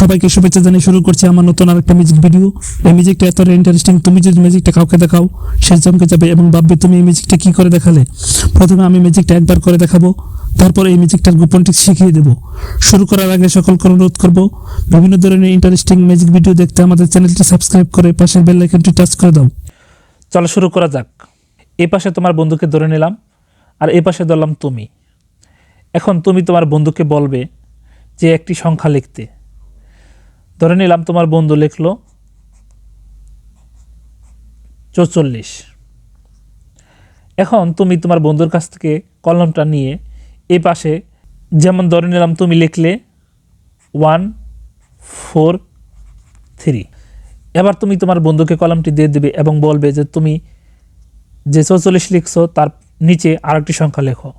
সবাইকে শুভেচ্ছা জানিয়ে শুরু করছি আমার নতুন আরেকটা মিউজিক ভিডিও। এই মিউজিকটা এত ইন্টারেস্টিং, তুমি যদি মিউজিকটা কাউকে দেখাও সে চমকে যাবে এবং ভাববে তুমি এই মিউজিকটা কি করে দেখালে। প্রথমে আমি মিউজিকটা একবার করে দেখাবো, তারপর এই মিউজিকটার গোপন ট্রিক শিখিয়ে দেবো। শুরু করার আগে সকলকে অনুরোধ করবো, বিভিন্ন ধরনের ইন্টারেস্টিং মিউজিক ভিডিও দেখতে আমাদের চ্যানেলটি সাবস্ক্রাইব করে পাশের বেল আইকনটি টাচ করে দাও। চলো শুরু করা যাক। এই পাশে তোমার বন্ধুকে ধরে নিলাম আর এই পাশে ধরলাম তুমি। এখন তুমি তোমার বন্ধুকে বলবে যে একটি সংখ্যা লিখতে। ধরে নিলাম তোমার বন্ধু লিখলো 44। এখন তুমি তোমার বন্ধুর কাছ থেকে কলমটা নিয়ে এই পাশে, যেমন ধরে নিলাম তুমি লিখলে 143। এবার তুমি তোমার বন্ধুকে কলমটি দিয়ে দিবে এবং বলবে যে তুমি যে 44 লিখছো তার নিচে আরেকটি সংখ্যা লেখো।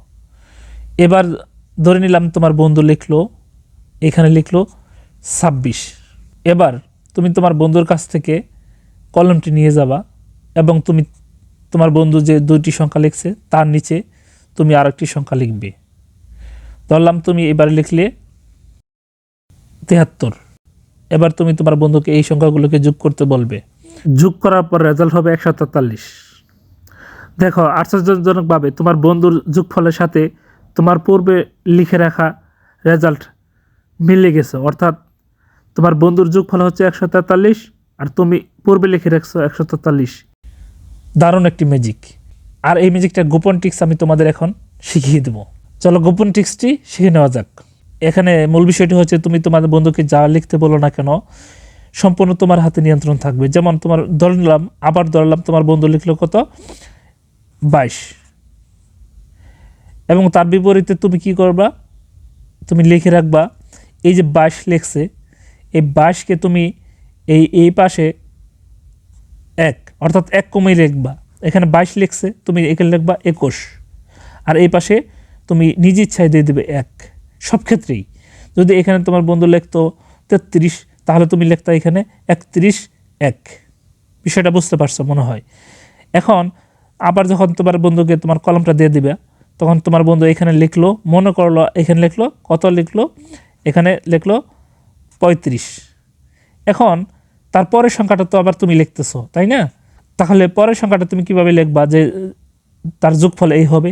এবার ধরে নিলাম তোমার বন্ধু লিখলো, এখানে লিখলো 26। এবার তুমি তোমার বন্ধুর কাছ থেকে কলমটি নিয়ে যাবা এবং তুমি তোমার বন্ধু যে দুইটি সংখ্যা লিখছে তার নিচে তুমি আরেকটি সংখ্যা লিখবে। ধরলাম তুমি এবার লিখলে 73। এবার তুমি তোমার বন্ধুকে এই সংখ্যাগুলোকে যোগ করতে বলবে। যোগ করার পর রেজাল্ট হবে 143। দেখো, আশ্চর্যজনকভাবে তোমার বন্ধুর যোগফলের সাথে তোমার পূর্বে লিখে রাখা রেজাল্ট মিলে গেছে। অর্থাৎ তোমার বন্ধুর যোগফল হচ্ছে 143 আর তুমি পূর্বে লিখে রাখছো 143। দারুণ একটি ম্যাজিক। আর এই ম্যাজিকটার গোপন ট্রিক্স আমি তোমাদের এখন শিখিয়ে দেবো। চলো গোপন ট্রিক্সটি শিখে নেওয়া যাক। এখানে মূল বিষয়টি হচ্ছে তুমি তোমাদের বন্ধুকে যা লিখতে বলো না কেন সম্পূর্ণ তোমার হাতে নিয়ন্ত্রণ থাকবে। যেমন তোমার ধরলাম তোমার বন্ধু লিখলো কত 22 এবং তার বিপরীতে তুমি কি করবা, তুমি লিখে রাখবা এই যে 22 লিখছে, এই 22কে তুমি এই পাশে 1 অর্থাৎ 1 কমে লিখবা। এখানে 22 লিখছে, তুমি এখানে লিখবা 21 আর এই পাশে তুমি নিজ ইচ্ছায় দিয়ে দেবে 1। সব ক্ষেত্রেই যদি এখানে তোমার বন্ধু লিখতো 33 তাহলে তুমি লিখতা এখানে 31 1। বিষয়টা বুঝতে পারছো মনে হয়। এখন আবার যখন তোমার বন্ধুকে তোমার কলমটা দিয়ে দিবে তখন তোমার বন্ধু এখানে লিখলো, মনে করলো এখানে লিখলো কত, লিখলো এখানে লিখলো 35। এখন তারপরের সংখ্যাটা তো আবার তুমি লিখতেছো, তাই না? তাহলে পরের সংখ্যাটা তুমি কিভাবে লিখবা যে তার যোগফল এই হবে,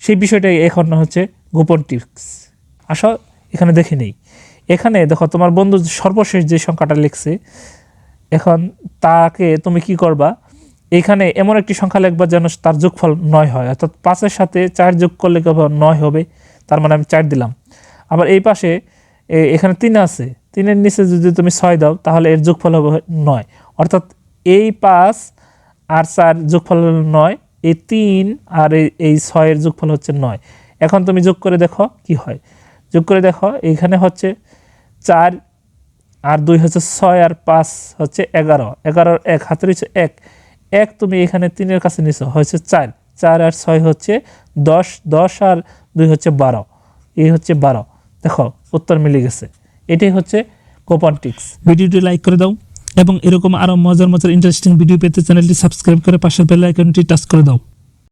সেই বিষয়টাই এখন হচ্ছে গোপন টিপস। আসো এখানে দেখে নেই। এখানে দেখো তোমার বন্ধু সর্বশেষ যে সংখ্যাটা লিখছে, এখন তাকে তুমি কি করবা, এখানে এমন একটি সংখ্যা লিখবা যেন তার যোগফল 9 হয়। অর্থাৎ 5-এর সাথে 4 যোগ করলে 9 হবে, তার মানে আমি 4 দিলাম। আবার এই পাশে এখানে 3 আছে, 3-এর নিচে যদি তুমি 6 দাও তাহলে এর যোগফল হবে 9। অর্থাৎ এই 5 আর 4 যোগফল 9, এই 3 আর এই 6-এর যোগফল হচ্ছে 9। এখন তুমি যোগ করে দেখো কি হয়। যোগ করে দেখো এইখানে হচ্ছে 4 আর 2 হচ্ছে 6 আর 5 হচ্ছে 11। 11 1 হাতের হচ্ছে 1 তুমি এখানে 3-এর কাছে নিছো হচ্ছে 4 আর 6 হচ্ছে 10 আর 2 হচ্ছে 12, এই হচ্ছে 12। দেখো উত্তর মিলে গেছে। এটাই হচ্ছে গোপন ট্রিক্স। ভিডিওটি লাইক করে দাও এবং এরকম আরও মজার ইন্টারেস্টিং ভিডিও পেতে চ্যানেলটি সাবস্ক্রাইব করে পাশের বেল আইকনটি টাচ করে দাও।